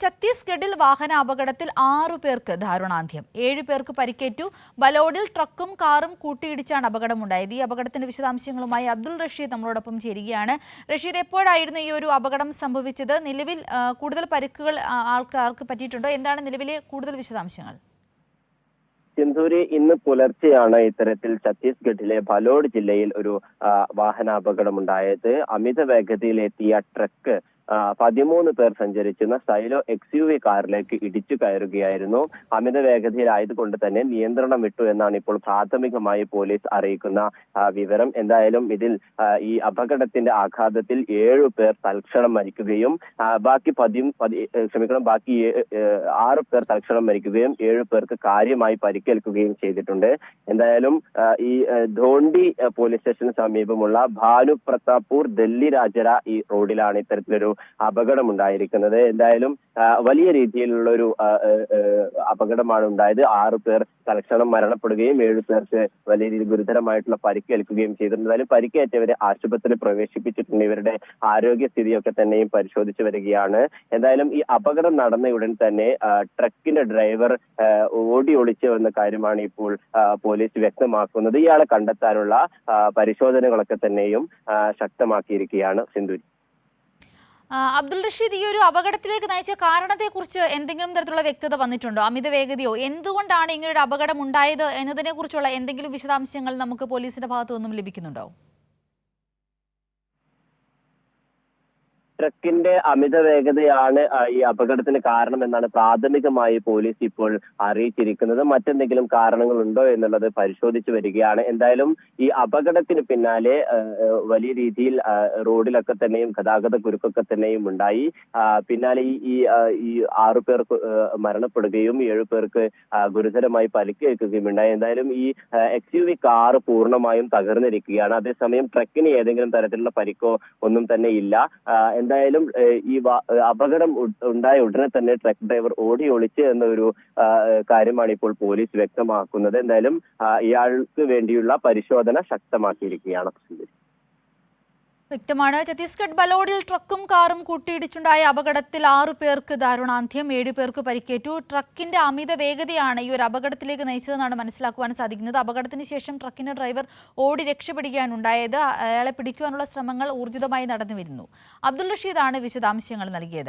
ഛത്തീസ്ഗഡിൽ വാഹന അപകടത്തിൽ 6 പേർക്ക് ദാരുണാന്ത്യം. 7 പേർക്ക് പരിക്കേറ്റു. ബലോഡിൽ ട്രക്കും കാറും കൂട്ടിയിടിച്ചാണ് അപകടമുണ്ടായത്. ഈ അപകടത്തിന്റെ വിശദാംശങ്ങളുമായി അബ്ദുൾ റഷീദ് നമ്മളോടൊപ്പം ചേരുകയാണ്. റഷീദ്, എപ്പോഴായിരുന്നു ഈ ഒരു അപകടം സംഭവിച്ചത്? നിലവിൽ കൂടുതൽ പരിക്കുകൾ ആൾക്ക് പറ്റിയിട്ടുണ്ടോ? എന്താണ് നിലവിലെ കൂടുതൽ വിശദാംശങ്ങൾ? സിന്ധൂരി, ഇന്ന് പുലർച്ചെയാണ് ഇത്തരത്തിൽ ഛത്തീസ്ഗഡിലെ ബലോഡ് ജില്ലയിൽ ഒരു വാഹനാപകടമുണ്ടായത്. അമിത വേഗതയിലെത്തിയ ട്രക്ക് 13 പേർ സഞ്ചരിച്ചിരുന്ന സൈലോ XUV കാറിലേക്ക് ഇടിച്ചു കയറുകയായിരുന്നു. അമിത വേഗതയിലായതുകൊണ്ട് തന്നെ നിയന്ത്രണം വിട്ടു എന്നാണ് ഇപ്പോൾ പ്രാഥമികമായി പോലീസ് അറിയിക്കുന്ന വിവരം. എന്തായാലും ഇതിൽ ഈ അപകടത്തിന്റെ ആഘാതത്തിൽ 7 പേർ തൽക്ഷണം മരിക്കുകയും ബാക്കി 6 പേർ തൽക്ഷണം മരിക്കുകയും 7 പേർക്ക് കാര്യമായി പരിക്കേൽക്കുകയും ചെയ്തിട്ടുണ്ട്. എന്തായാലും ഈ ധോണ്ടി പോലീസ് സ്റ്റേഷന് സമീപമുള്ള ഭാനു പ്രതാപ്പൂർ ദില്ലി രാജര ഈ റോഡിലാണ് ഇത്തരത്തിലൊരു അപകടമുണ്ടായിരിക്കുന്നത്. എന്തായാലും വലിയ രീതിയിലുള്ള ഒരു അപകടമാണ് ഉണ്ടായത്. 6 പേർ തൽക്ഷണം മരണപ്പെടുകയും 7 പേർക്ക് വലിയ രീതിയിൽ ഗുരുതരമായിട്ടുള്ള പരിക്കേൽക്കുകയും ചെയ്തിട്ടുണ്ട്. എന്തായാലും പരിക്കേറ്റവരെ ആശുപത്രിയിൽ പ്രവേശിപ്പിച്ചിട്ടുണ്ട്. ഇവരുടെ ആരോഗ്യസ്ഥിതിയൊക്കെ തന്നെയും പരിശോധിച്ചു വരികയാണ്. എന്തായാലും ഈ അപകടം നടന്ന ഉടൻ തന്നെ ട്രക്കിന്റെ ഡ്രൈവർ ഓടി ഒളിച്ചു എന്ന കാര്യമാണ് ഇപ്പോൾ പോലീസ് വ്യക്തമാക്കുന്നത്. ഇയാളെ കണ്ടെത്താനുള്ള പരിശോധനകളൊക്കെ തന്നെയും ശക്തമാക്കിയിരിക്കുകയാണ്. സിന്ധു. അബ്ദുൾ റഷീദ്, ഈ ഒരു അപകടത്തിലേക്ക് നയിച്ച കാരണത്തെക്കുറിച്ച് എന്തെങ്കിലും തരത്തിലുള്ള വ്യക്തത വന്നിട്ടുണ്ടോ? അമിത വേഗതയോ, എന്തുകൊണ്ടാണ് ഇങ്ങനൊരു അപകടം ഉണ്ടായത് എന്നതിനെ കുറിച്ചുള്ള എന്തെങ്കിലും വിശദാംശങ്ങൾ നമുക്ക് പോലീസിന്റെ ഭാഗത്തു നിന്നും ലഭിക്കുന്നുണ്ടോ? ട്രക്കിന്റെ അമിത വേഗതയാണ് ഈ അപകടത്തിന് കാരണമെന്നാണ് പ്രാഥമികമായി പോലീസ് ഇപ്പോൾ അറിയിച്ചിരിക്കുന്നത്. മറ്റെന്തെങ്കിലും കാരണങ്ങളുണ്ടോ എന്നുള്ളത് പരിശോധിച്ചു വരികയാണ്. എന്തായാലും ഈ അപകടത്തിന് പിന്നാലെ വലിയ രീതിയിൽ റോഡിലൊക്കെ തന്നെയും ഗതാഗത കുരുക്കൊക്കെ തന്നെയും ഉണ്ടായി. പിന്നാലെ ഈ 6 പേർ മരണപ്പെടുകയും 7 പേർക്ക് ഗുരുതരമായി പരിക്കേൽക്കുകയും ഉണ്ടായി. എന്തായാലും ഈ XUV കാർ പൂർണ്ണമായും തകർന്നിരിക്കുകയാണ്. അതേസമയം ട്രക്കിന് ഏതെങ്കിലും തരത്തിലുള്ള പരിക്കോ ഒന്നും തന്നെ ഇല്ല. എന്തായാലും ഈ അപകടം ഉണ്ടായ ഉടനെ തന്നെ ട്രക്ക് ഡ്രൈവർ ഓടി ഒളിച്ച് എന്നൊരു കാര്യമാണ് ഇപ്പോൾ പോലീസ് വ്യക്തമാക്കുന്നത്. എന്തായാലും ഇയാൾക്ക് വേണ്ടിയുള്ള പരിശോധന ശക്തമാക്കിയിരിക്കുകയാണ്. വ്യക്തമാണ്. ഛത്തീസ്ഗഡ് ബലോഡിൽ ട്രക്കും കാറും കൂട്ടിയിടിച്ചുണ്ടായ അപകടത്തിൽ 6 പേർക്ക് ദാരുണാന്ത്യം, 7 പേർക്ക് പരിക്കേറ്റു. ട്രക്കിന്റെ അമിത വേഗതയാണ് ഈ ഒരു അപകടത്തിലേക്ക് നയിച്ചതെന്നാണ് മനസ്സിലാക്കുവാൻ സാധിക്കുന്നത്. അപകടത്തിന് ശേഷം ട്രക്കിന്റെ ഡ്രൈവർ ഓടി രക്ഷപ്പെടുകയാണ് ഉണ്ടായത്. അയാളെ പിടിക്കുവാനുള്ള ശ്രമങ്ങൾ ഊർജിതമായി നടന്നുവരുന്നു. അബ്ദുൾ റഷീദാണ് വിശദാംശങ്ങൾ നൽകിയത്.